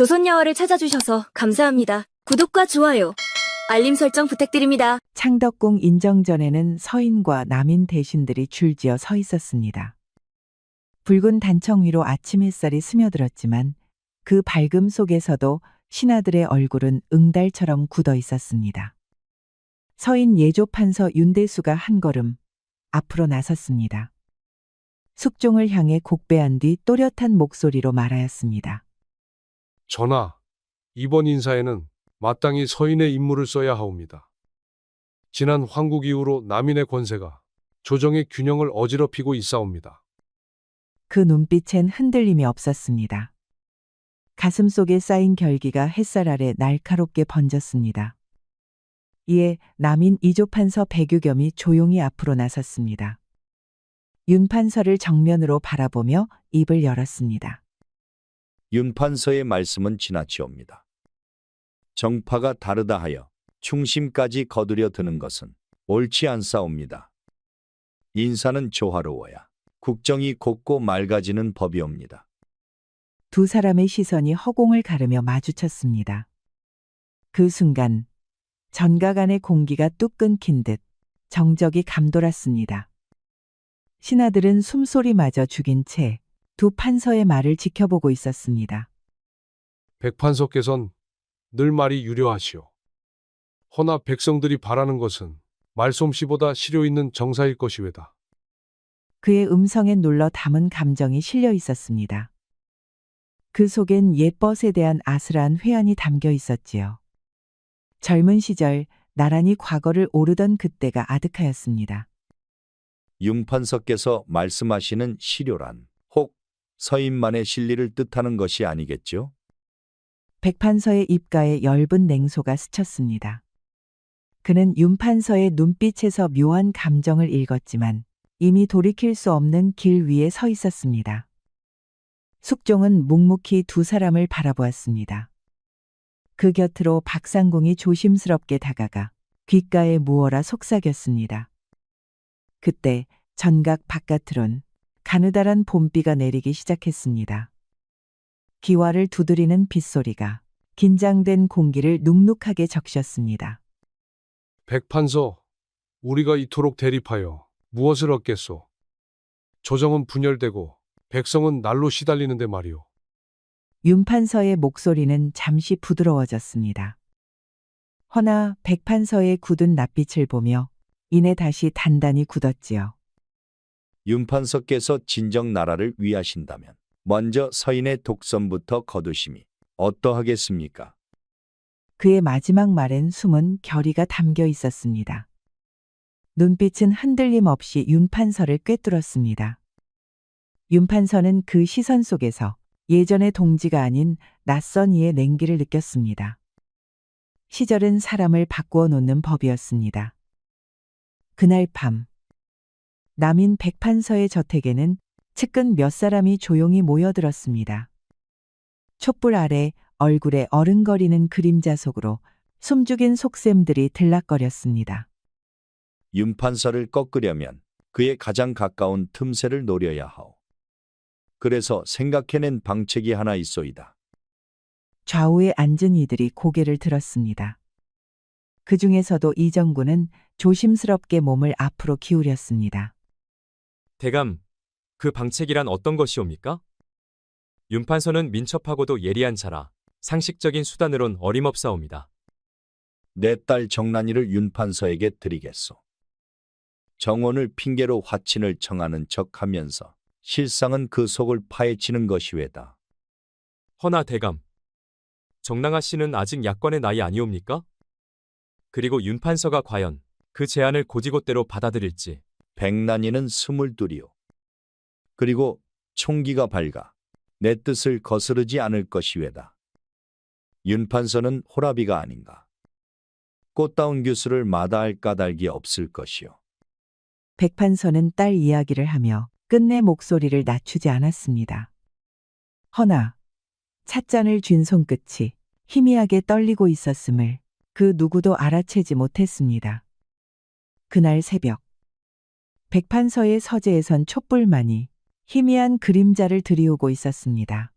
조선여월을 찾아주셔서 감사합니다. 구독과 좋아요, 알림 설정 부탁드립니다. 창덕궁 인정전에는 서인과 남인 대신들이 줄지어 서 있었습니다. 붉은 단청 위로 아침 햇살이 스며들었지만 그 밝음 속에서도 신하들의 얼굴은 응달처럼 굳어 있었습니다. 서인 예조판서 윤대수가 한 걸음 앞으로 나섰습니다. 숙종을 향해 곡배한 뒤 또렷한 목소리로 말하였습니다. 전하, 이번 인사에는 마땅히 서인의 임무를 써야 하옵니다. 지난 황국 이후로 남인의 권세가 조정의 균형을 어지럽히고 있사옵니다. 그 눈빛엔 흔들림이 없었습니다. 가슴 속에 쌓인 결기가 햇살 아래 날카롭게 번졌습니다. 이에 남인 이조판서 백유겸이 조용히 앞으로 나섰습니다. 윤판서를 정면으로 바라보며 입을 열었습니다. 윤판서의 말씀은 지나치옵니다. 정파가 다르다 하여 충심까지 거두려 드는 것은 옳지 않사옵니다. 인사는 조화로워야 국정이 곱고 맑아지는 법이옵니다. 두 사람의 시선이 허공을 가르며 마주쳤습니다. 그 순간 전각 안의 공기가 뚝 끊긴 듯 정적이 감돌았습니다. 신하들은 숨소리마저 죽인 채 두 판서의 말을 지켜보고 있었습니다. 백판서께선 늘 말이 유려하시오. 허나 백성들이 바라는 것은 말솜씨보다 실효 있는 정사일 것이외다. 그의 음성엔 눌러 담은 감정이 실려 있었습니다. 그 속엔 옛벗에 대한 아슬한 회한이 담겨 있었지요. 젊은 시절 나란히 과거를 오르던 그때가 아득하였습니다. 윤판서께서 말씀하시는 실효란 혹 서인만의 실리를 뜻하는 것이 아니겠죠? 백판서의 입가에 엷은 냉소가 스쳤습니다. 그는 윤판서의 눈빛에서 묘한 감정을 읽었지만 이미 돌이킬 수 없는 길 위에 서 있었습니다. 숙종은 묵묵히 두 사람을 바라보았습니다. 그 곁으로 박상궁이 조심스럽게 다가가 귓가에 무어라 속삭였습니다. 그때 전각 바깥으론 가느다란 봄비가 내리기 시작했습니다. 기와를 두드리는 빗소리가 긴장된 공기를 눅눅하게 적셨습니다. 백판서, 우리가 이토록 대립하여 무엇을 얻겠소? 조정은 분열되고 백성은 날로 시달리는데 말이오. 윤판서의 목소리는 잠시 부드러워졌습니다. 허나 백판서의 굳은 낯빛을 보며 이내 다시 단단히 굳었지요. 윤판서께서 진정 나라를 위하신다면 먼저 서인의 독선부터 거두심이 어떠하겠습니까? 그의 마지막 말엔 숨은 결의가 담겨 있었습니다. 눈빛은 흔들림 없이 윤판서를 꿰뚫었습니다. 윤판서는 그 시선 속에서 예전의 동지가 아닌 낯선 이의 냉기를 느꼈습니다. 시절은 사람을 바꾸어 놓는 법이었습니다. 그날 밤 남인 백판서의 저택에는 측근 몇 사람이 조용히 모여들었습니다. 촛불 아래 얼굴에 어른거리는 그림자 속으로 숨죽인 속셈들이 들락거렸습니다. 윤판서를 꺾으려면 그의 가장 가까운 틈새를 노려야 하오. 그래서 생각해낸 방책이 하나 있소이다. 좌우에 앉은 이들이 고개를 들었습니다. 그 중에서도 이정구는 조심스럽게 몸을 앞으로 기울였습니다. 대감, 그 방책이란 어떤 것이옵니까? 윤판서는 민첩하고도 예리한 자라 상식적인 수단으론 어림없사옵니다. 내 딸 정란이를 윤판서에게 드리겠소. 정원을 핑계로 화친을 청하는 척하면서 실상은 그 속을 파헤치는 것이외다. 허나 대감, 정랑아 씨는 아직 약관의 나이 아니옵니까? 그리고 윤판서가 과연 그 제안을 고지고대로 받아들일지. 백난이는 22이요. 그리고 총기가 밝아 내 뜻을 거스르지 않을 것이외다. 윤판서는 호라비가 아닌가. 꽃다운 교수를 마다할 까닭이 없을 것이요. 백판서는 딸 이야기를 하며 끝내 목소리를 낮추지 않았습니다. 허나 찻잔을 쥔 손끝이 희미하게 떨리고 있었음을 그 누구도 알아채지 못했습니다. 그날 새벽 백판서의 서재에선 촛불만이 희미한 그림자를 들이우고 있었습니다.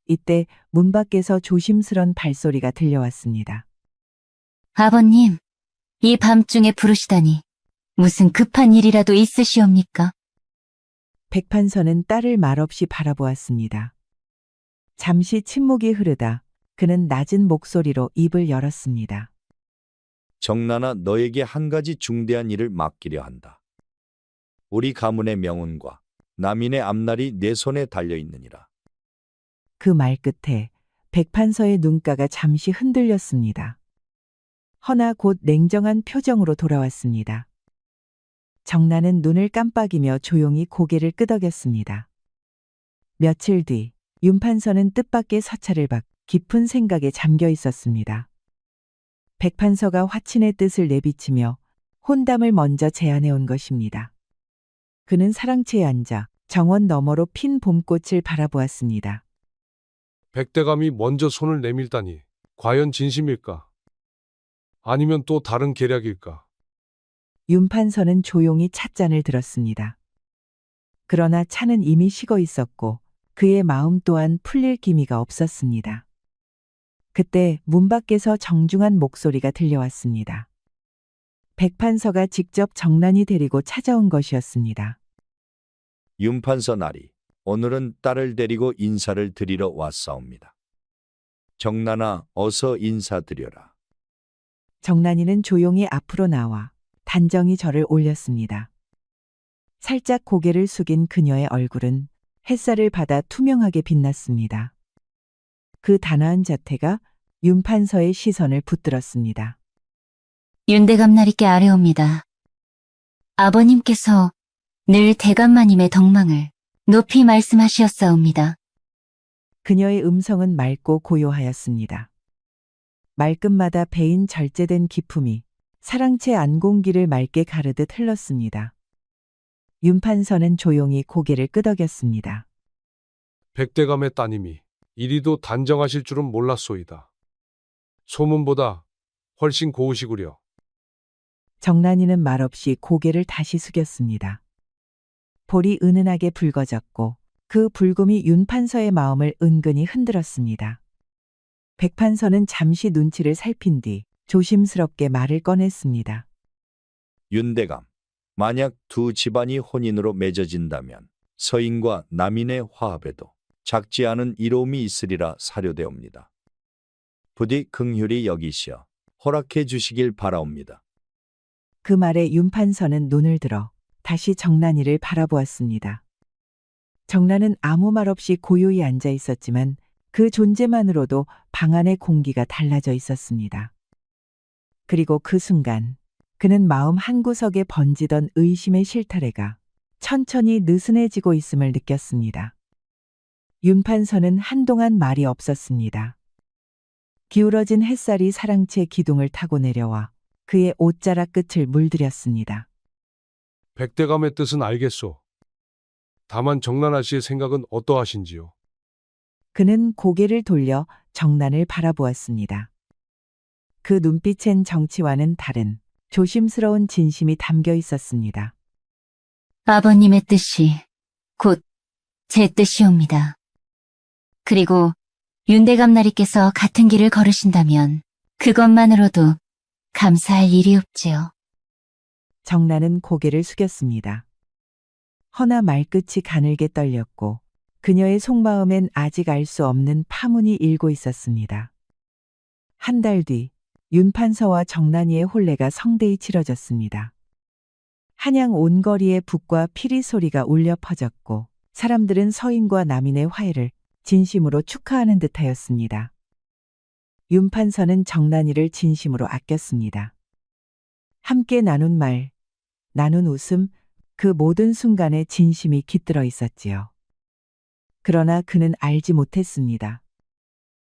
이때 문 밖에서 조심스런 발소리가 들려왔습니다. 아버님, 이 밤중에 부르시다니 무슨 급한 일이라도 있으시옵니까? 백판서는 딸을 말없이 바라보았습니다. 잠시 침묵이 흐르다 그는 낮은 목소리로 입을 열었습니다. 정나나 너에게 한 가지 중대한 일을 맡기려 한다. 우리 가문의 명운과 남인의 앞날이 내 손에 달려 있느니라. 그 말 끝에 백판서의 눈가가 잠시 흔들렸습니다. 허나 곧 냉정한 표정으로 돌아왔습니다. 정나는 눈을 깜빡이며 조용히 고개를 끄덕였습니다. 며칠 뒤 윤판서는 뜻밖의 서찰을 받 깊은 생각에 잠겨 있었습니다. 백판서가 화친의 뜻을 내비치며 혼담을 먼저 제안해 온 것입니다. 그는 사랑채에 앉아 정원 너머로 핀 봄꽃을 바라보았습니다. 백대감이 먼저 손을 내밀다니 과연 진심일까? 아니면 또 다른 계략일까? 윤판서는 조용히 찻잔을 들었습니다. 그러나 차는 이미 식어 있었고 그의 마음 또한 풀릴 기미가 없었습니다. 그때 문 밖에서 정중한 목소리가 들려왔습니다. 백판서가 직접 정난이 데리고 찾아온 것이었습니다. 윤판서 나리, 오늘은 딸을 데리고 인사를 드리러 왔사옵니다. 정나나 어서 인사드려라. 정난이는 조용히 앞으로 나와 단정히 절을 올렸습니다. 살짝 고개를 숙인 그녀의 얼굴은 햇살을 받아 투명하게 빛났습니다. 그 단아한 자태가 윤판서의 시선을 붙들었습니다. 윤대감나리께 아뢰옵니다. 아버님께서 늘 대감마님의 덕망을 높이 말씀하시었사옵니다. 그녀의 음성은 맑고 고요하였습니다. 말끝마다 배인 절제된 기품이 사랑채 안공기를 맑게 가르듯 흘렀습니다. 윤판서는 조용히 고개를 끄덕였습니다. 백대감의 따님이 이리도 단정하실 줄은 몰랐소이다. 소문보다 훨씬 고우시구려. 정난이는 말없이 고개를 다시 숙였습니다. 볼이 은은하게 붉어졌고 그 붉음이 윤판서의 마음을 은근히 흔들었습니다. 백판서는 잠시 눈치를 살핀 뒤 조심스럽게 말을 꺼냈습니다. 윤대감, 만약 두 집안이 혼인으로 맺어진다면 서인과 남인의 화합에도 작지 않은 이로움이 있으리라 사료되옵니다. 부디 긍휼히 여기시어 허락해 주시길 바라옵니다. 그 말에 윤판서는 눈을 들어 다시 정난이를 바라보았습니다. 정난은 아무 말 없이 고요히 앉아 있었지만 그 존재만으로도 방 안의 공기가 달라져 있었습니다. 그리고 그 순간 그는 마음 한구석에 번지던 의심의 실타래가 천천히 느슨해지고 있음을 느꼈습니다. 윤판서는 한동안 말이 없었습니다. 기울어진 햇살이 사랑채 기둥을 타고 내려와 그의 옷자락 끝을 물들였습니다. 백대감의 뜻은 알겠소. 다만 정나나 씨의 생각은 어떠하신지요? 그는 고개를 돌려 정난을 바라보았습니다. 그 눈빛엔 정치와는 다른 조심스러운 진심이 담겨 있었습니다. 아버님의 뜻이 곧 제 뜻이옵니다. 그리고 윤대감나리께서 같은 길을 걸으신다면 그것만으로도 감사할 일이 없지요. 정난은 고개를 숙였습니다. 허나 말끝이 가늘게 떨렸고 그녀의 속마음엔 아직 알 수 없는 파문이 일고 있었습니다. 한 달 뒤 윤판서와 정난이의 혼례가 성대히 치러졌습니다. 한양 온 거리에 북과 피리 소리가 울려 퍼졌고 사람들은 서인과 남인의 화해를 진심으로 축하하는 듯하였습니다. 윤판서는 정난이를 진심으로 아꼈습니다. 함께 나눈 말, 나눈 웃음, 그 모든 순간에 진심이 깃들어 있었지요. 그러나 그는 알지 못했습니다.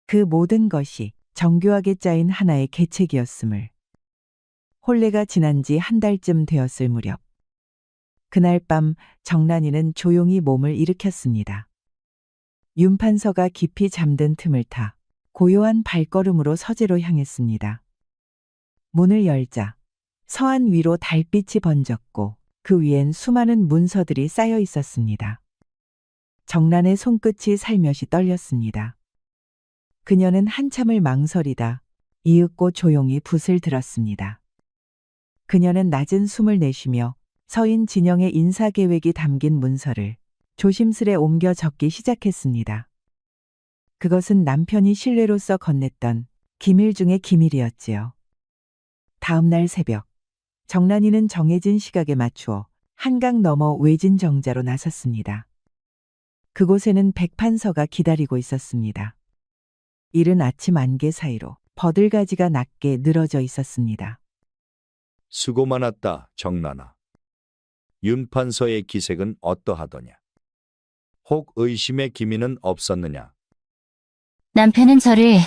그 모든 것이 정교하게 짜인 하나의 계책이었음을. 혼례가 지난 지 한 달쯤 되었을 무렵. 그날 밤 정난이는 조용히 몸을 일으켰습니다. 윤판서가 깊이 잠든 틈을 타 고요한 발걸음으로 서재로 향했습니다. 문을 열자 서안 위로 달빛이 번졌고 그 위엔 수많은 문서들이 쌓여 있었습니다. 정난의 손끝이 살며시 떨렸습니다. 그녀는 한참을 망설이다 이윽고 조용히 붓을 들었습니다. 그녀는 낮은 숨을 내쉬며 서인 진영의 인사 계획이 담긴 문서를 조심스레 옮겨 적기 시작했습니다. 그것은 남편이 신뢰로써 건넸던 기밀 중의 기밀이었지요. 다음 날 새벽, 정란이는 정해진 시각에 맞추어 한강 너머 외진 정자로 나섰습니다. 그곳에는 백판서가 기다리고 있었습니다. 이른 아침 안개 사이로 버들가지가 낮게 늘어져 있었습니다. 수고 많았다, 정란아. 윤판서의 기색은 어떠하더냐? 혹 의심의 기미는 없었느냐? 남편은 저를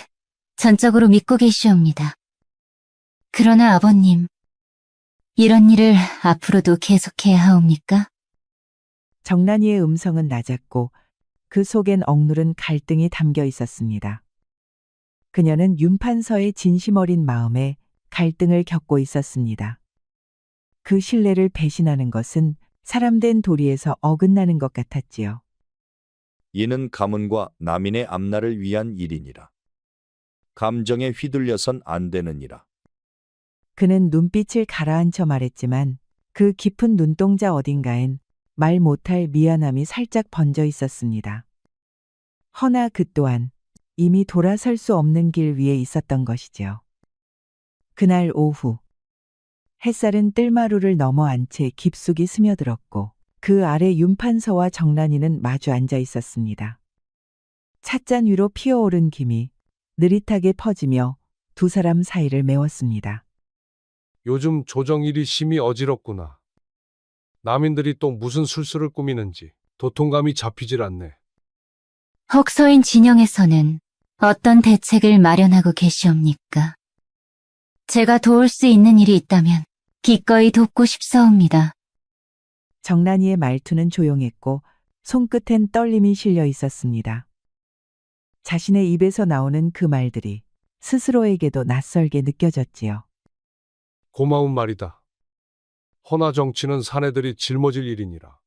전적으로 믿고 계시옵니다. 그러나 아버님, 이런 일을 앞으로도 계속해야 하옵니까? 정란이의 음성은 낮았고 그 속엔 억누른 갈등이 담겨 있었습니다. 그녀는 윤판서의 진심 어린 마음에 갈등을 겪고 있었습니다. 그 신뢰를 배신하는 것은 사람된 도리에서 어긋나는 것 같았지요. 이는 가문과 남인의 앞날을 위한 일이니라. 감정에 휘둘려선 안 되느니라. 그는 눈빛을 가라앉혀 말했지만 그 깊은 눈동자 어딘가엔 말 못할 미안함이 살짝 번져 있었습니다. 허나 그 또한 이미 돌아설 수 없는 길 위에 있었던 것이지요. 그날 오후, 햇살은 뜰마루를 넘어 안 채 깊숙이 스며들었고 그 아래 윤판서와 정란이는 마주 앉아 있었습니다. 찻잔 위로 피어오른 김이 느릿하게 퍼지며 두 사람 사이를 메웠습니다. 요즘 조정일이 심히 어지럽구나. 남인들이 또 무슨 술수를 꾸미는지 도통감이 잡히질 않네. 혹 서인 진영에서는 어떤 대책을 마련하고 계시옵니까? 제가 도울 수 있는 일이 있다면 기꺼이 돕고 싶사옵니다. 정란이의 말투는 조용했고 손끝엔 떨림이 실려 있었습니다. 자신의 입에서 나오는 그 말들이 스스로에게도 낯설게 느껴졌지요. 고마운 말이다. 허나 정치는 사내들이 짊어질 일이니라.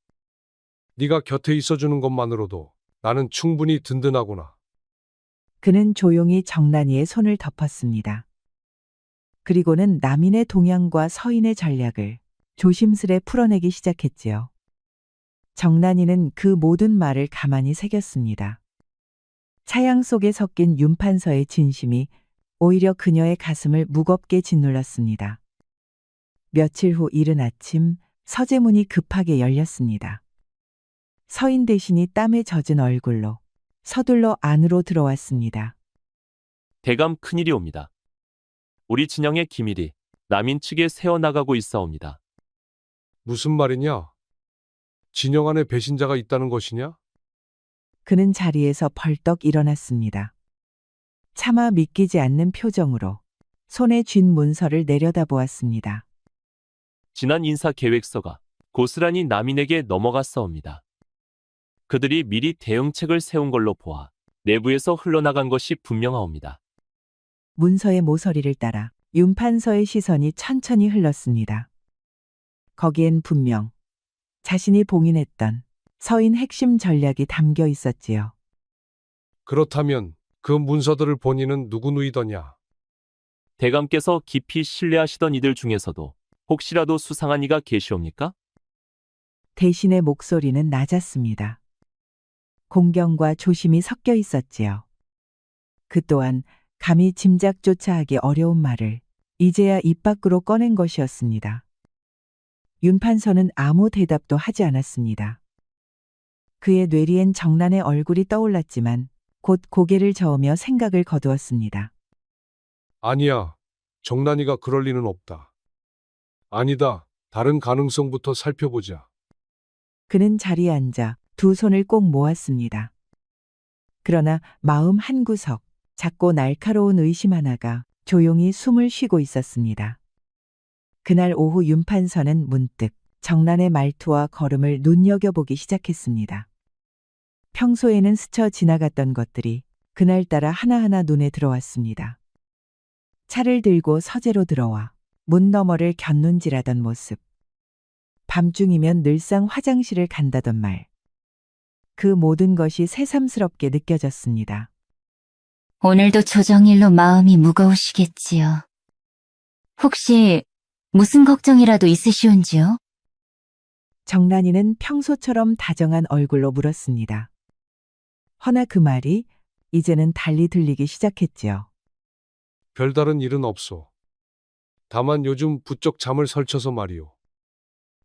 네가 곁에 있어주는 것만으로도 나는 충분히 든든하구나. 그는 조용히 정란이의 손을 덮었습니다. 그리고는 남인의 동향과 서인의 전략을 조심스레 풀어내기 시작했지요. 정란이는 그 모든 말을 가만히 새겼습니다. 차양 속에 섞인 윤판서의 진심이 오히려 그녀의 가슴을 무겁게 짓눌렀습니다. 며칠 후 이른 아침 서재문이 급하게 열렸습니다. 서인 대신이 땀에 젖은 얼굴로 서둘러 안으로 들어왔습니다. 대감 큰일이옵니다. 우리 진영의 기밀이 남인 측에 새어나가고 있사옵니다. 무슨 말이냐? 진영 안에 배신자가 있다는 것이냐? 그는 자리에서 벌떡 일어났습니다. 차마 믿기지 않는 표정으로 손에 쥔 문서를 내려다보았습니다. 지난 인사 계획서가 고스란히 남인에게 넘어갔사옵니다. 그들이 미리 대응책을 세운 걸로 보아 내부에서 흘러나간 것이 분명하옵니다. 문서의 모서리를 따라 윤판서의 시선이 천천히 흘렀습니다. 거기엔 분명 자신이 봉인했던 서인 핵심 전략이 담겨 있었지요. 그렇다면 그 문서들을 본인은 누구 누이더냐? 대감께서 깊이 신뢰하시던 이들 중에서도 혹시라도 수상한 이가 계시옵니까? 대신의 목소리는 낮았습니다. 공경과 조심이 섞여 있었지요. 그 또한 감히 짐작조차 하기 어려운 말을 이제야 입 밖으로 꺼낸 것이었습니다. 윤판서는 아무 대답도 하지 않았습니다. 그의 뇌리엔 정란의 얼굴이 떠올랐지만 곧 고개를 저으며 생각을 거두었습니다. 아니야. 정란이가 그럴 리는 없다. 아니다. 다른 가능성부터 살펴보자. 그는 자리에 앉아 두 손을 꼭 모았습니다. 그러나 마음 한구석, 작고 날카로운 의심 하나가 조용히 숨을 쉬고 있었습니다. 그날 오후 윤판서는 문득 정란의 말투와 걸음을 눈여겨보기 시작했습니다. 평소에는 스쳐 지나갔던 것들이 그날따라 하나하나 눈에 들어왔습니다. 차를 들고 서재로 들어와 문 너머를 곁눈질하던 모습. 밤중이면 늘상 화장실을 간다던 말. 그 모든 것이 새삼스럽게 느껴졌습니다. 오늘도 조정일로 마음이 무거우시겠지요. 혹시 무슨 걱정이라도 있으시온지요? 정난이는 평소처럼 다정한 얼굴로 물었습니다. 허나 그 말이 이제는 달리 들리기 시작했지요. 별다른 일은 없소. 다만 요즘 부쩍 잠을 설쳐서 말이오.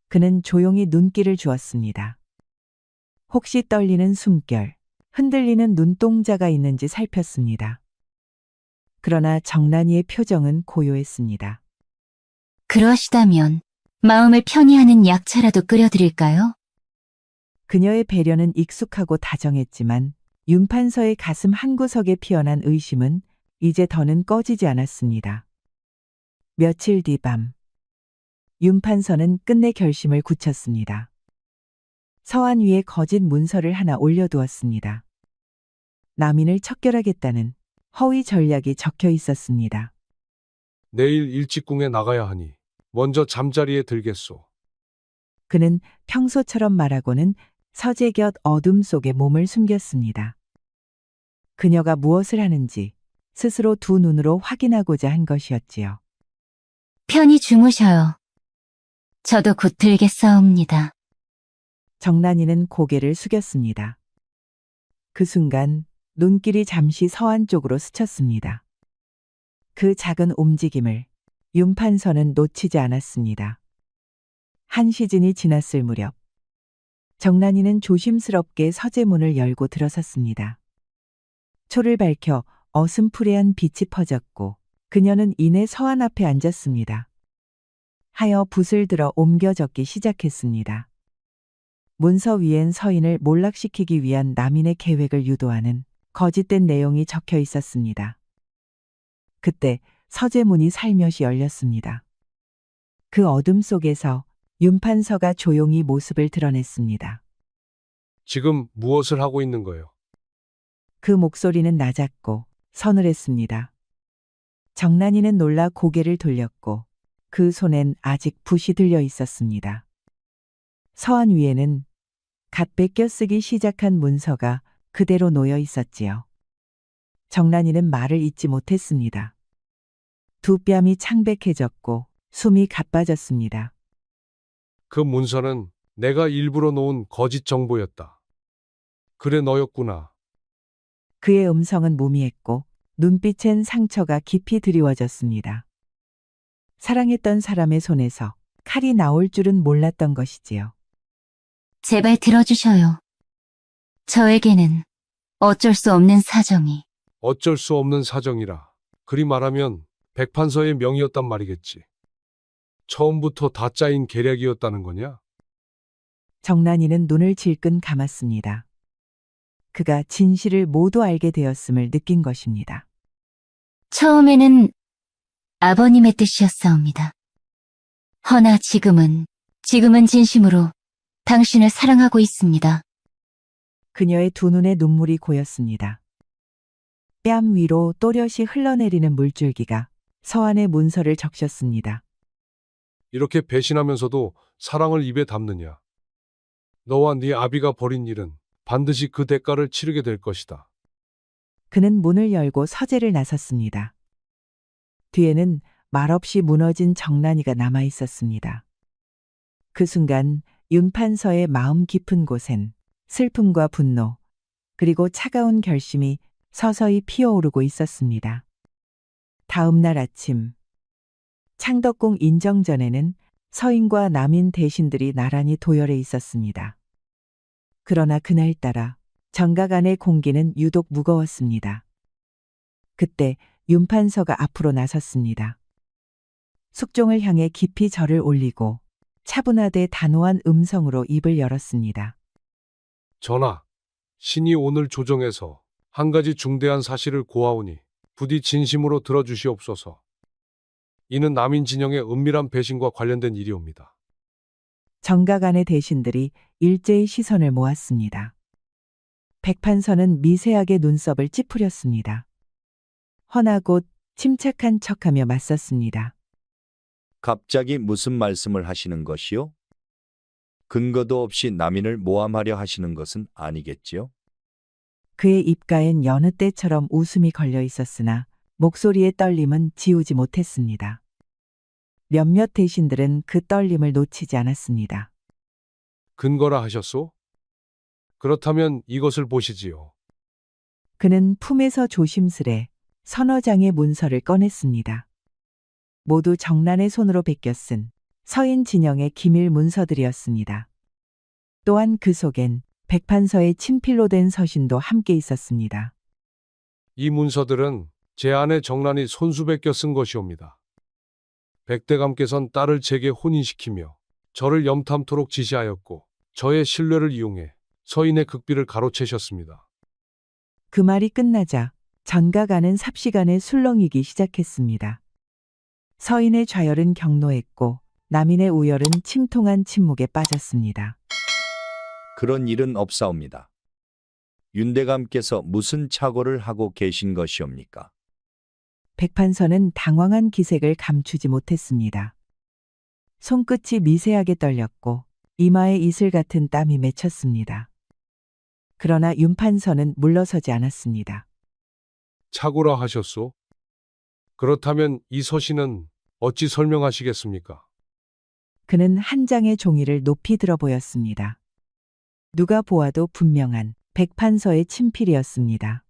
그는 조용히 눈길을 주었습니다. 혹시 떨리는 숨결, 흔들리는 눈동자가 있는지 살폈습니다. 그러나 정난이의 표정은 고요했습니다. 그러시다면 마음을 편히 하는 약차라도 끓여드릴까요? 그녀의 배려는 익숙하고 다정했지만 윤판서의 가슴 한구석에 피어난 의심은 이제 더는 꺼지지 않았습니다. 며칠 뒤 밤, 윤판서는 끝내 결심을 굳혔습니다. 서한 위에 거짓 문서를 하나 올려두었습니다. 남인을 척결하겠다는 허위 전략이 적혀 있었습니다. 내일 일찍궁에 나가야 하니 먼저 잠자리에 들겠소. 그는 평소처럼 말하고는 서재 곁 어둠 속에 몸을 숨겼습니다. 그녀가 무엇을 하는지 스스로 두 눈으로 확인하고자 한 것이었지요. 편히 주무셔요. 저도 곧 들겠사옵니다. 정난이는 고개를 숙였습니다. 그 순간 눈길이 잠시 서안 쪽으로 스쳤습니다. 그 작은 움직임을 윤판서는 놓치지 않았습니다. 한 시즌이 지났을 무렵 정난이는 조심스럽게 서재문을 열고 들어섰습니다. 초를 밝혀 어슴푸레한 빛이 퍼졌고 그녀는 이내 서안 앞에 앉았습니다. 하여 붓을 들어 옮겨 적기 시작했습니다. 문서 위엔 서인을 몰락시키기 위한 남인의 계획을 유도하는 거짓된 내용이 적혀 있었습니다. 그때 서재문이 살며시 열렸습니다. 그 어둠 속에서 윤판서가 조용히 모습을 드러냈습니다. 지금 무엇을 하고 있는 거요? 그 목소리는 낮았고 서늘했습니다. 정난이는 놀라 고개를 돌렸고 그 손엔 아직 붓이 들려 있었습니다. 서한 위에는 갓 베껴 쓰기 시작한 문서가 그대로 놓여 있었지요. 정난이는 말을 잇지 못했습니다. 두 뺨이 창백해졌고 숨이 가빠졌습니다. 그 문서는 내가 일부러 놓은 거짓 정보였다. 그래 너였구나. 그의 음성은 무미했고 눈빛엔 상처가 깊이 드리워졌습니다. 사랑했던 사람의 손에서 칼이 나올 줄은 몰랐던 것이지요. 제발 들어주셔요. 저에게는 어쩔 수 없는 사정이. 어쩔 수 없는 사정이라. 그리 말하면 백판서의 명이었단 말이겠지. 처음부터 다 짜인 계략이었다는 거냐? 정난이는 눈을 질끈 감았습니다. 그가 진실을 모두 알게 되었음을 느낀 것입니다. 처음에는 아버님의 뜻이었사옵니다. 허나 지금은 진심으로 당신을 사랑하고 있습니다. 그녀의 두 눈에 눈물이 고였습니다. 뺨 위로 또렷이 흘러내리는 물줄기가 서안의 문서를 적셨습니다. 이렇게 배신하면서도 사랑을 입에 담느냐? 너와 네 아비가 벌인 일은 반드시 그 대가를 치르게 될 것이다. 그는 문을 열고 서재를 나섰습니다. 뒤에는 말없이 무너진 정난이가 남아 있었습니다. 그 순간 윤판서의 마음 깊은 곳엔 슬픔과 분노, 그리고 차가운 결심이 서서히 피어오르고 있었습니다. 다음 날 아침, 창덕궁 인정전에는 서인과 남인 대신들이 나란히 도열해 있었습니다. 그러나 그날따라 정각 안의 공기는 유독 무거웠습니다. 그때 윤판서가 앞으로 나섰습니다. 숙종을 향해 깊이 절을 올리고 차분하되 단호한 음성으로 입을 열었습니다. 전하, 신이 오늘 조정에서 한 가지 중대한 사실을 고하오니 부디 진심으로 들어주시옵소서. 이는 남인 진영의 은밀한 배신과 관련된 일이옵니다. 정각 안의 대신들이 일제히 시선을 모았습니다. 백판서는 미세하게 눈썹을 찌푸렸습니다. 허나 곧 침착한 척하며 맞섰습니다. 갑자기 무슨 말씀을 하시는 것이요? 근거도 없이 남인을 모함하려 하시는 것은 아니겠지요? 그의 입가엔 여느 때처럼 웃음이 걸려 있었으나 목소리의 떨림은 지우지 못했습니다. 몇몇 대신들은 그 떨림을 놓치지 않았습니다. 근거라 하셨소? 그렇다면 이것을 보시지요. 그는 품에서 조심스레 서너 장의 문서를 꺼냈습니다. 모두 정난의 손으로 베껴 쓴 서인 진영의 기밀 문서들이었습니다. 또한 그 속엔 백판서의 친필로 된 서신도 함께 있었습니다. 이 문서들은 제 아내 정란이 손수 베껴 쓴 것이옵니다. 백대감께선 딸을 제게 혼인시키며 저를 염탐토록 지시하였고 저의 신뢰를 이용해 서인의 극비를 가로채셨습니다. 그 말이 끝나자 전가가는 삽시간에 술렁이기 시작했습니다. 서인의 좌열은 격노했고 남인의 우열은 침통한 침묵에 빠졌습니다. 그런 일은 없사옵니다. 윤대감께서 무슨 착오를 하고 계신 것이옵니까? 백판서는 당황한 기색을 감추지 못했습니다. 손끝이 미세하게 떨렸고 이마에 이슬 같은 땀이 맺혔습니다. 그러나 윤판서는 물러서지 않았습니다. 착오라 하셨소? 그렇다면 이 서신은 어찌 설명하시겠습니까? 그는 한 장의 종이를 높이 들어 보였습니다. 누가 보아도 분명한 백판서의 친필이었습니다.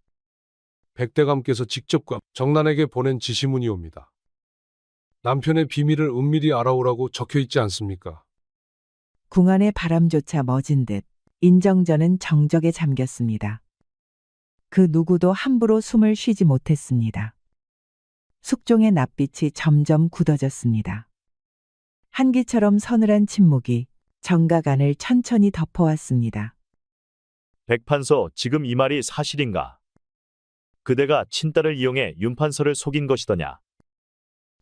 백대감께서 직접 정난에게 보낸 지시문이옵니다. 남편의 비밀을 은밀히 알아오라고 적혀 있지 않습니까? 궁안의 바람조차 멎은 듯 인정전은 정적에 잠겼습니다. 그 누구도 함부로 숨을 쉬지 못했습니다. 숙종의 낯빛이 점점 굳어졌습니다. 한기처럼 서늘한 침묵이 정가간을 천천히 덮어왔습니다. 백판서, 지금 이 말이 사실인가? 그대가 친딸을 이용해 윤판서를 속인 것이더냐?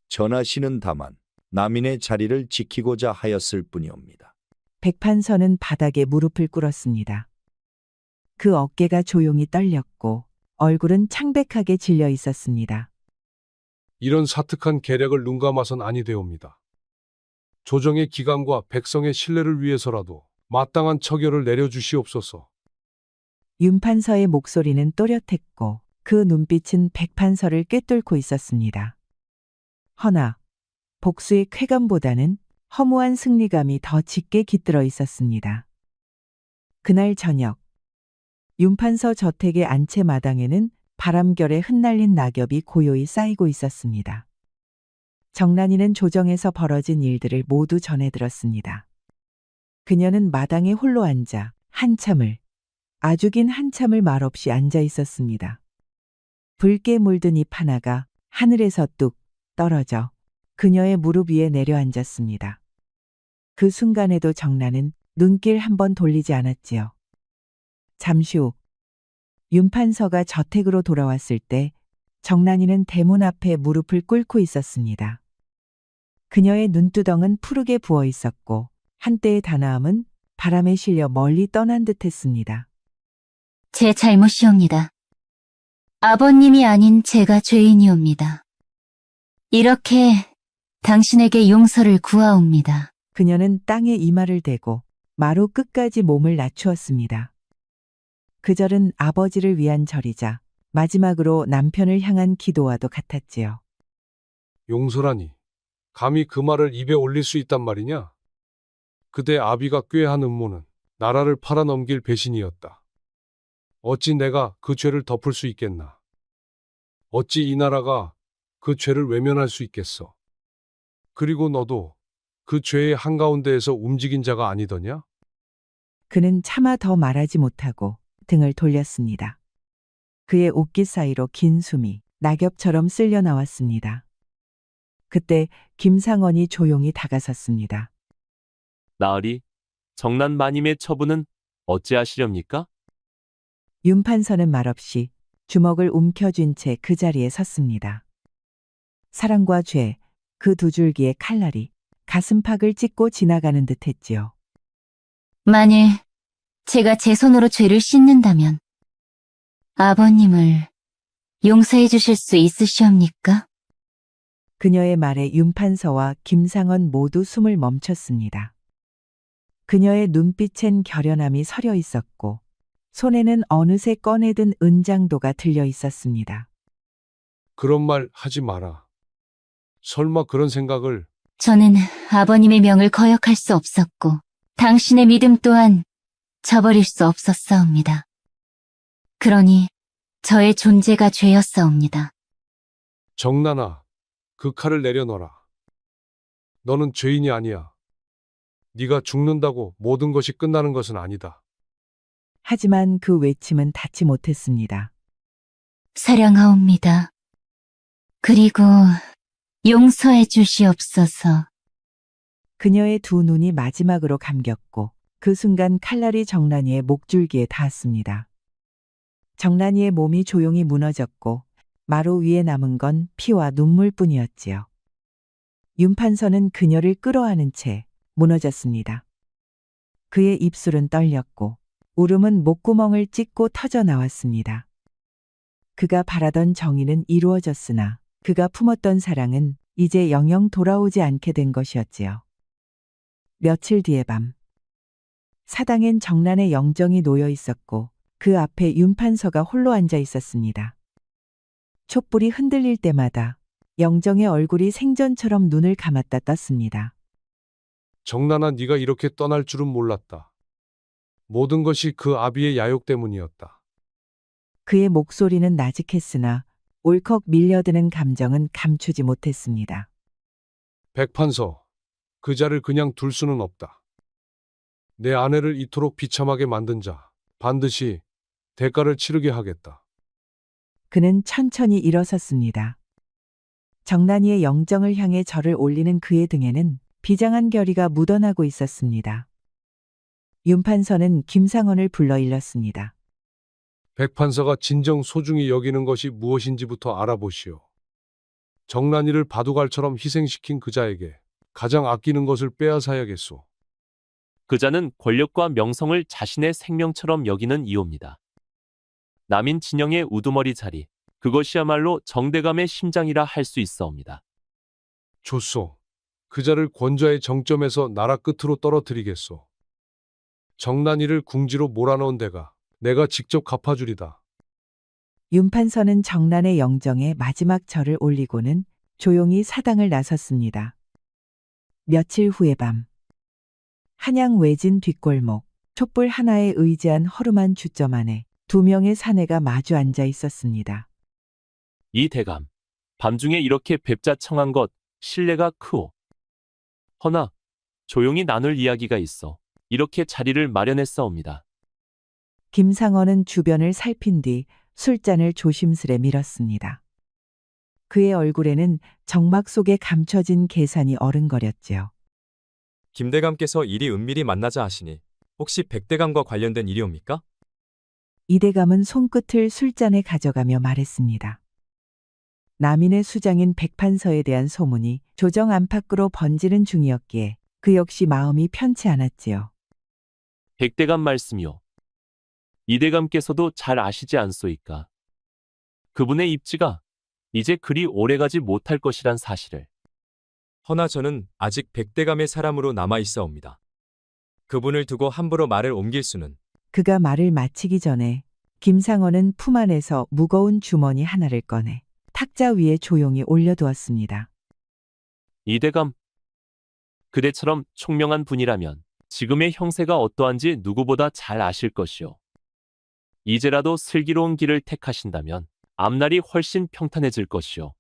전하시는 다만 남인의 자리를 지키고자 하였을 뿐이옵니다. 백판서는 바닥에 무릎을 꿇었습니다. 그 어깨가 조용히 떨렸고 얼굴은 창백하게 질려 있었습니다. 이런 사특한 계략을 눈감아선 아니 되옵니다. 조정의 기강과 백성의 신뢰를 위해서라도 마땅한 처결을 내려주시옵소서. 윤판서의 목소리는 또렷했고 그 눈빛은 백판서를 꿰뚫고 있었습니다. 허나 복수의 쾌감보다는 허무한 승리감이 더 짙게 깃들어 있었습니다. 그날 저녁 윤판서 저택의 안채 마당에는 바람결에 흩날린 낙엽이 고요히 쌓이고 있었습니다. 정란이는 조정에서 벌어진 일들을 모두 전해 들었습니다. 그녀는 마당에 홀로 앉아 아주 긴 한참을 말없이 앉아 있었습니다. 붉게 물든 잎 하나가 하늘에서 뚝 떨어져 그녀의 무릎 위에 내려앉았습니다. 그 순간에도 정란은 눈길 한번 돌리지 않았지요. 잠시 후 윤판서가 저택으로 돌아왔을 때 정란이는 대문 앞에 무릎을 꿇고 있었습니다. 그녀의 눈두덩은 푸르게 부어 있었고 한때의 단아함은 바람에 실려 멀리 떠난 듯했습니다. 제 잘못이옵니다. 아버님이 아닌 제가 죄인이옵니다. 이렇게 당신에게 용서를 구하옵니다. 그녀는 땅에 이마를 대고 마루 끝까지 몸을 낮추었습니다. 그 절은 아버지를 위한 절이자 마지막으로 남편을 향한 기도와도 같았지요. 용서라니, 감히 그 말을 입에 올릴 수 있단 말이냐? 그대 아비가 꾀한 음모는 나라를 팔아넘길 배신이었다. 어찌 내가 그 죄를 덮을 수 있겠나? 어찌 이 나라가 그 죄를 외면할 수 있겠어? 그리고 너도 그 죄의 한가운데에서 움직인 자가 아니더냐? 그는 차마 더 말하지 못하고 등을 돌렸습니다. 그의 옷깃 사이로 긴 숨이 낙엽처럼 쓸려 나왔습니다. 그때 김상원이 조용히 다가섰습니다. 나으리, 정난 마님의 처분은 어찌하시렵니까? 윤판서는 말없이 주먹을 움켜쥔 채 그 자리에 섰습니다. 사랑과 죄, 그 두 줄기의 칼날이 가슴팍을 찢고 지나가는 듯했지요. 만일 제가 제 손으로 죄를 씻는다면 아버님을 용서해 주실 수 있으시옵니까? 그녀의 말에 윤판서와 김상원 모두 숨을 멈췄습니다. 그녀의 눈빛엔 결연함이 서려 있었고 손에는 어느새 꺼내든 은장도가 들려 있었습니다. 그런 말 하지 마라. 설마 그런 생각을. 저는 아버님의 명을 거역할 수 없었고 당신의 믿음 또한 저버릴 수 없었사옵니다. 그러니 저의 존재가 죄였사옵니다. 정란아, 그 칼을 내려놔라. 너는 죄인이 아니야. 네가 죽는다고 모든 것이 끝나는 것은 아니다. 하지만 그 외침은 닿지 못했습니다. 사랑하옵니다. 그리고 용서해 주시옵소서. 그녀의 두 눈이 마지막으로 감겼고 그 순간 칼날이 정란이의 목줄기에 닿았습니다. 정란이의 몸이 조용히 무너졌고 마루 위에 남은 건 피와 눈물뿐이었지요. 윤판서는 그녀를 끌어안은 채 무너졌습니다. 그의 입술은 떨렸고 울음은 목구멍을 찢고 터져 나왔습니다. 그가 바라던 정의는 이루어졌으나 그가 품었던 사랑은 이제 영영 돌아오지 않게 된 것이었지요. 며칠 뒤의 밤, 사당엔 정란의 영정이 놓여 있었고 그 앞에 윤판서가 홀로 앉아 있었습니다. 촛불이 흔들릴 때마다 영정의 얼굴이 생전처럼 눈을 감았다 떴습니다. 정란아, 네가 이렇게 떠날 줄은 몰랐다. 모든 것이 그 아비의 야욕 때문이었다. 그의 목소리는 나직했으나 울컥 밀려드는 감정은 감추지 못했습니다. 백판서, 그 자를 그냥 둘 수는 없다. 내 아내를 이토록 비참하게 만든 자, 반드시 대가를 치르게 하겠다. 그는 천천히 일어섰습니다. 정란이의 영정을 향해 절을 올리는 그의 등에는 비장한 결의가 묻어나고 있었습니다. 윤판서는 김상원을 불러 일렀습니다. 백판서가 진정 소중히 여기는 것이 무엇인지부터 알아보시오. 정란이를 바둑알처럼 희생시킨 그 자에게 가장 아끼는 것을 빼앗아야겠소. 그자는 권력과 명성을 자신의 생명처럼 여기는 이옵니다. 남인 진영의 우두머리 자리, 그것이야말로 정대감의 심장이라 할 수 있사옵니다. 좋소. 그 자를 권좌의 정점에서 나라 끝으로 떨어뜨리겠소. 정란이를 궁지로 몰아넣은 데가 내가 직접 갚아주리다. 윤판서는 정란의 영정에 마지막 절을 올리고는 조용히 사당을 나섰습니다. 며칠 후의 밤, 한양 외진 뒷골목, 촛불 하나에 의지한 허름한 주점 안에 두 명의 사내가 마주 앉아 있었습니다. 이 대감, 밤중에 이렇게 뵙자 청한 것 신뢰가 크오. 허나 조용히 나눌 이야기가 있어 이렇게 자리를 마련했사옵니다. 김상원은 주변을 살핀 뒤 술잔을 조심스레 밀었습니다. 그의 얼굴에는 정막 속에 감춰진 계산이 어른거렸지요. 김대감께서 일이 은밀히 만나자 하시니 혹시 백대감과 관련된 일이옵니까? 이대감은 손끝을 술잔에 가져가며 말했습니다. 남인의 수장인 백판서에 대한 소문이 조정 안팎으로 번지는 중이었기에 그 역시 마음이 편치 않았지요. 백대감 말씀이요. 이대감께서도 잘 아시지 않소이까. 그분의 입지가 이제 그리 오래가지 못할 것이란 사실을. 허나 저는 아직 백대감의 사람으로 남아 있사옵니다. 그분을 두고 함부로 말을 옮길 수는. 그가 말을 마치기 전에 김상원은 품 안에서 무거운 주머니 하나를 꺼내 탁자 위에 조용히 올려두었습니다. 이대감, 그대처럼 총명한 분이라면 지금의 형세가 어떠한지 누구보다 잘 아실 것이오. 이제라도 슬기로운 길을 택하신다면 앞날이 훨씬 평탄해질 것이오.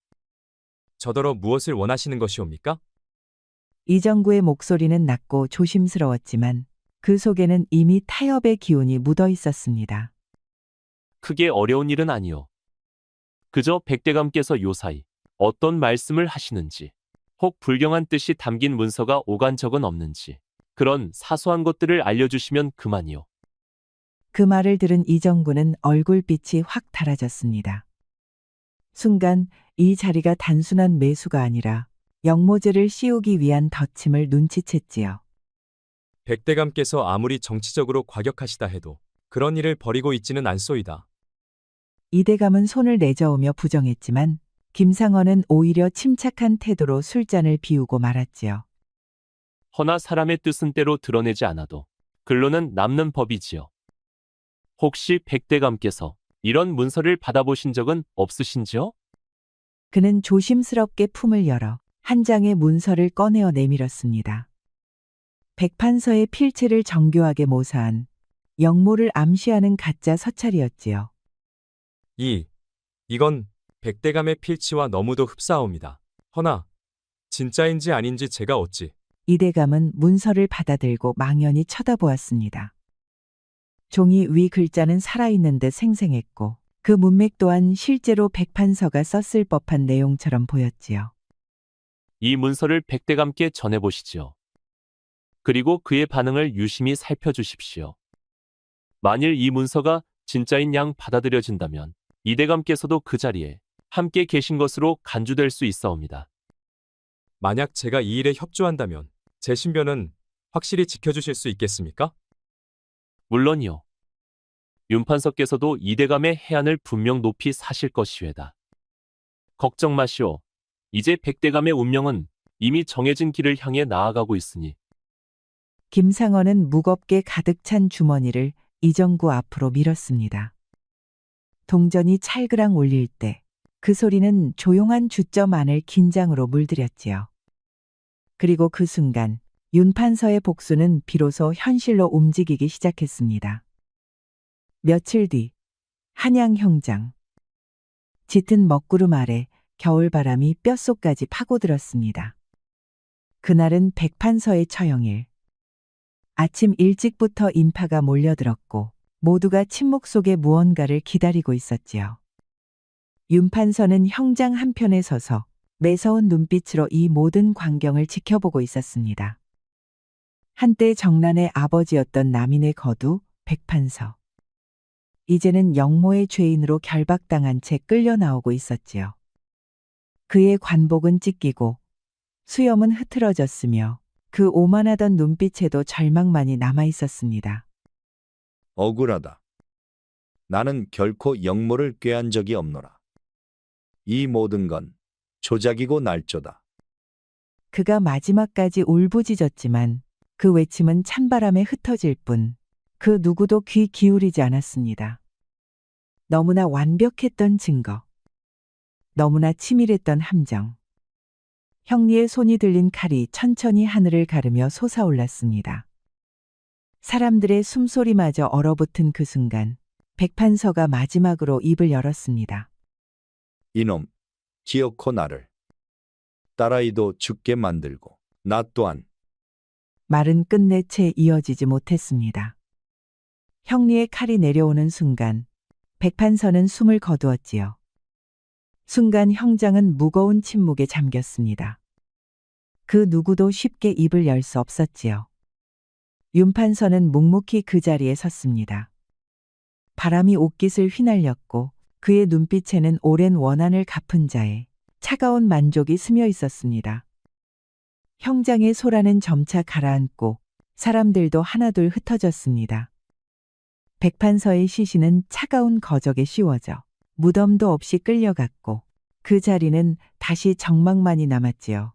저더러 무엇을 원하시는 것이옵니까? 이정구의 목소리는 낮고 조심스러웠지만 그 속에는 이미 타협의 기운이 묻어 있었습니다. 크게 어려운 일은 아니오. 그저 백대감께서 요사이 어떤 말씀을 하시는지, 혹 불경한 뜻이 담긴 문서가 오간 적은 없는지, 그런 사소한 것들을 알려주시면 그만이오. 그 말을 들은 이정구는 얼굴빛이 확 달아졌습니다. 순간 이 자리가 단순한 매수가 아니라 영모제를 씌우기 위한 덧침을 눈치챘지요. 백대감께서 아무리 정치적으로 과격하시다 해도 그런 일을 벌이고 있지는 않소이다. 이대감은 손을 내저으며 부정했지만 김상원은 오히려 침착한 태도로 술잔을 비우고 말았지요. 허나 사람의 뜻은 때로 드러내지 않아도 글로는 남는 법이지요. 혹시 백대감께서 이런 문서를 받아보신 적은 없으신지요? 그는 조심스럽게 품을 열어 한 장의 문서를 꺼내어 내밀었습니다. 백판서의 필체를 정교하게 모사한 영모를 암시하는 가짜 서찰이었지요. 이건 백대감의 필치와 너무도 흡사하옵니다. 허나 진짜인지 아닌지 제가 어찌. 이대감은 문서를 받아들고 망연히 쳐다보았습니다. 종이 위 글자는 살아있는 듯 생생했고 그 문맥 또한 실제로 백판서가 썼을 법한 내용처럼 보였지요. 이 문서를 백대감께 전해보시지요. 그리고 그의 반응을 유심히 살펴주십시오. 만일 이 문서가 진짜인 양 받아들여진다면 이대감께서도 그 자리에 함께 계신 것으로 간주될 수 있사옵니다. 만약 제가 이 일에 협조한다면 제 신변은 확실히 지켜주실 수 있겠습니까? 물론이요. 윤판서께서도 이대감의 해안을 분명 높이 사실 것이외다. 걱정 마시오. 이제 백대감의 운명은 이미 정해진 길을 향해 나아가고 있으니. 김상원은 무겁게 가득 찬 주머니를 이정구 앞으로 밀었습니다. 동전이 찰그랑 울릴 때 그 소리는 조용한 주점 안을 긴장으로 물들였지요. 그리고 그 순간 윤판서의 복수는 비로소 현실로 움직이기 시작했습니다. 며칠 뒤 한양 형장. 짙은 먹구름 아래 겨울바람이 뼛속까지 파고들었습니다. 그날은 백판서의 처형일. 아침 일찍부터 인파가 몰려들었고 모두가 침묵 속에 무언가를 기다리고 있었지요. 윤판서는 형장 한편에 서서 매서운 눈빛으로 이 모든 광경을 지켜보고 있었습니다. 한때 정란의 아버지였던 남인의 거두 백판서. 이제는 영모의 죄인으로 결박당한 채 끌려 나오고 있었지요. 그의 관복은 찢기고 수염은 흐트러졌으며 그 오만하던 눈빛에도 절망만이 남아 있었습니다. 억울하다. 나는 결코 영모를 꾀한 적이 없노라. 이 모든 건 조작이고 날조다. 그가 마지막까지 울부짖었지만 그 외침은 찬바람에 흩어질 뿐 그 누구도 귀 기울이지 않았습니다. 너무나 완벽했던 증거. 너무나 치밀했던 함정. 형리의 손이 들린 칼이 천천히 하늘을 가르며 솟아올랐습니다. 사람들의 숨소리마저 얼어붙은 그 순간 백판서가 마지막으로 입을 열었습니다. 이놈, 기어코 나를. 딸아이도 죽게 만들고 나 또한. 말은 끝내 채 이어지지 못했습니다. 형리의 칼이 내려오는 순간 백판서는 숨을 거두었지요. 순간 형장은 무거운 침묵에 잠겼습니다. 그 누구도 쉽게 입을 열 수 없었지요. 윤판서는 묵묵히 그 자리에 섰습니다. 바람이 옷깃을 휘날렸고 그의 눈빛에는 오랜 원한을 갚은 자의 차가운 만족이 스며 있었습니다. 형장의 소라는 점차 가라앉고 사람들도 하나둘 흩어졌습니다. 백판서의 시신은 차가운 거적에 씌워져 무덤도 없이 끌려갔고 그 자리는 다시 정막만이 남았지요.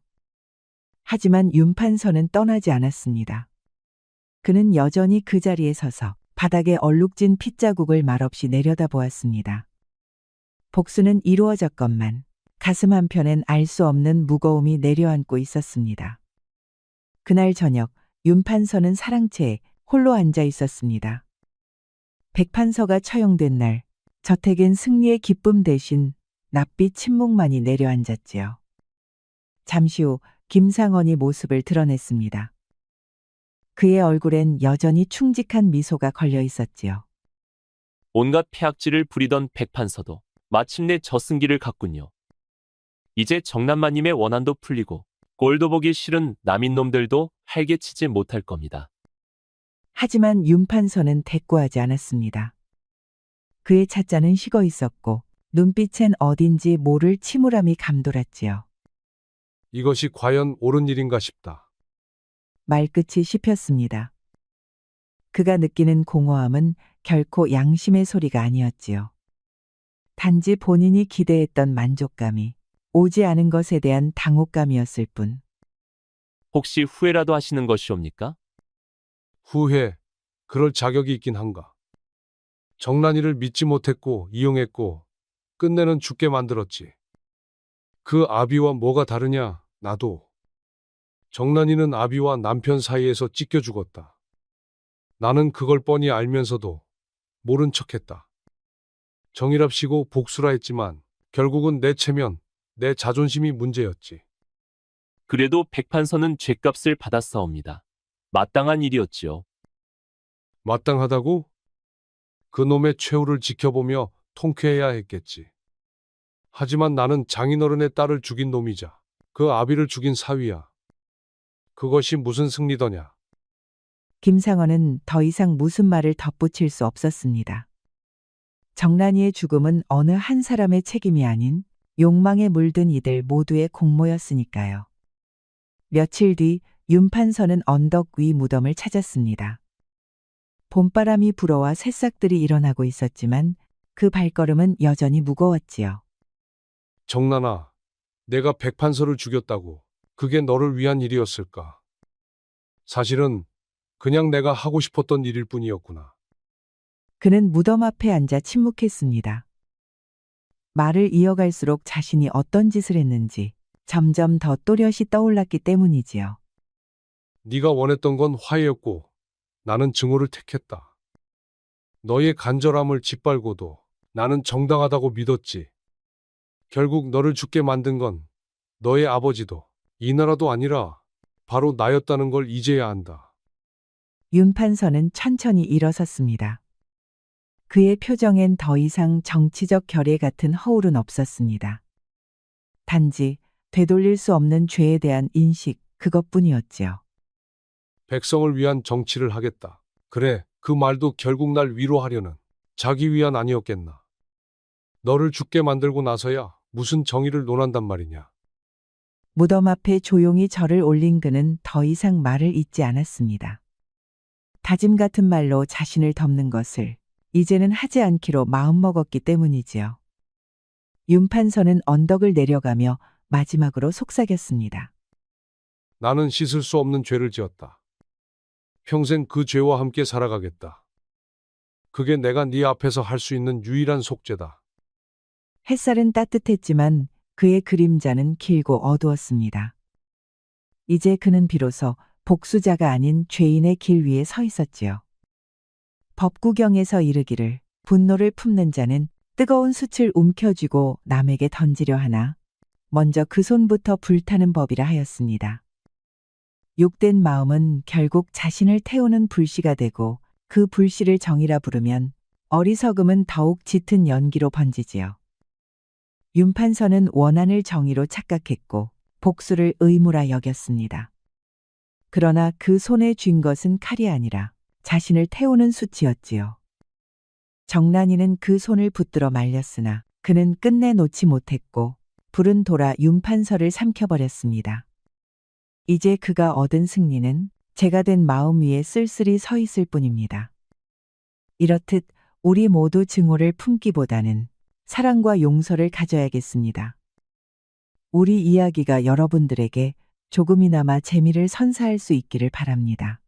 하지만 윤판서는 떠나지 않았습니다. 그는 여전히 그 자리에 서서 바닥에 얼룩진 핏자국을 말없이 내려다보았습니다. 복수는 이루어졌건만 가슴 한편엔 알 수 없는 무거움이 내려앉고 있었습니다. 그날 저녁 윤판서는 사랑채에 홀로 앉아 있었습니다. 백판서가 처형된 날 저택엔 승리의 기쁨 대신 낯빛 침묵만이 내려앉았지요. 잠시 후 김상원이 모습을 드러냈습니다. 그의 얼굴엔 여전히 충직한 미소가 걸려 있었지요. 온갖 폐악질을 부리던 백판서도 마침내 저승기를 갔군요. 이제 정남마님의 원한도 풀리고 꼴도 보기 싫은 남인놈들도 활개치지 못할 겁니다. 하지만 윤판서는 대꾸하지 않았습니다. 그의 찻잔은 식어 있었고 눈빛엔 어딘지 모를 침울함이 감돌았지요. 이것이 과연 옳은 일인가 싶다. 말끝이 씹혔습니다. 그가 느끼는 공허함은 결코 양심의 소리가 아니었지요. 단지 본인이 기대했던 만족감이 오지 않은 것에 대한 당혹감이었을 뿐. 혹시 후회라도 하시는 것이옵니까? 후회, 그럴 자격이 있긴 한가. 정란이를 믿지 못했고 이용했고 끝내는 죽게 만들었지. 그 아비와 뭐가 다르냐? 나도. 정란이는 아비와 남편 사이에서 찢겨 죽었다. 나는 그걸 뻔히 알면서도 모른 척했다. 정이랍시고 복수라 했지만 결국은 내 체면, 내 자존심이 문제였지. 그래도 백판서는 죗값을 받았사옵니다. 마땅한 일이었지요. 마땅하다고? 그놈의 최후를 지켜보며 통쾌해야 했겠지. 하지만 나는 장인어른의 딸을 죽인 놈이자 그 아비를 죽인 사위야. 그것이 무슨 승리더냐? 김상원은 더 이상 무슨 말을 덧붙일 수 없었습니다. 정란이의 죽음은 어느 한 사람의 책임이 아닌 욕망에 물든 이들 모두의 공모였으니까요. 며칠 뒤 윤판서는 언덕 위 무덤을 찾았습니다. 봄바람이 불어와 새싹들이 일어나고 있었지만 그 발걸음은 여전히 무거웠지요. 정란아, 내가 백판서를 죽였다고 그게 너를 위한 일이었을까? 사실은 그냥 내가 하고 싶었던 일일 뿐이었구나. 그는 무덤 앞에 앉아 침묵했습니다. 말을 이어갈수록 자신이 어떤 짓을 했는지 점점 더 또렷이 떠올랐기 때문이지요. 네가 원했던 건 화해였고 나는 증오를 택했다. 너의 간절함을 짓밟고도 나는 정당하다고 믿었지. 결국 너를 죽게 만든 건 너의 아버지도 이 나라도 아니라 바로 나였다는 걸 이제야 안다. 윤판서는 천천히 일어섰습니다. 그의 표정엔 더 이상 정치적 결의 같은 허울은 없었습니다. 단지 되돌릴 수 없는 죄에 대한 인식, 그것뿐이었지요. 백성을 위한 정치를 하겠다. 그래, 그 말도 결국 날 위로하려는 자기 위안 아니었겠나. 너를 죽게 만들고 나서야 무슨 정의를 논한단 말이냐. 무덤 앞에 조용히 절을 올린 그는 더 이상 말을 잇지 않았습니다. 다짐 같은 말로 자신을 덮는 것을 이제는 하지 않기로 마음먹었기 때문이지요. 윤판서는 언덕을 내려가며 마지막으로 속삭였습니다. 나는 씻을 수 없는 죄를 지었다. 평생 그 죄와 함께 살아가겠다. 그게 내가 네 앞에서 할 수 있는 유일한 속죄다. 햇살은 따뜻했지만 그의 그림자는 길고 어두웠습니다. 이제 그는 비로소 복수자가 아닌 죄인의 길 위에 서 있었지요. 법구경에서 이르기를 분노를 품는 자는 뜨거운 숯을 움켜쥐고 남에게 던지려 하나 먼저 그 손부터 불타는 법이라 하였습니다. 욕된 마음은 결국 자신을 태우는 불씨가 되고 그 불씨를 정이라 부르면 어리석음은 더욱 짙은 연기로 번지지요. 윤판서는 원한을 정의로 착각했고 복수를 의무라 여겼습니다. 그러나 그 손에 쥔 것은 칼이 아니라 자신을 태우는 숯이었지요. 정란이는 그 손을 붙들어 말렸으나 그는 끝내 놓지 못했고 불은 돌아 윤판서를 삼켜버렸습니다. 이제 그가 얻은 승리는 제가 된 마음 위에 쓸쓸히 서 있을 뿐입니다. 이렇듯 우리 모두 증오를 품기보다는 사랑과 용서를 가져야겠습니다. 우리 이야기가 여러분들에게 조금이나마 재미를 선사할 수 있기를 바랍니다.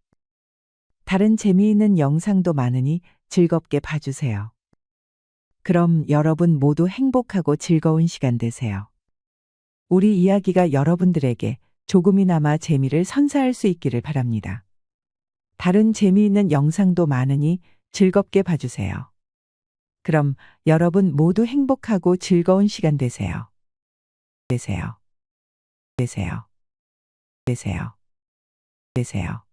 다른 재미있는 영상도 많으니 즐겁게 봐주세요. 그럼 여러분 모두 행복하고 즐거운 시간 되세요. 우리 이야기가 여러분들에게 조금이나마 재미를 선사할 수 있기를 바랍니다. 다른 재미있는 영상도 많으니 즐겁게 봐주세요. 그럼 여러분 모두 행복하고 즐거운 시간 되세요. 되세요. 되세요. 되세요. 되세요.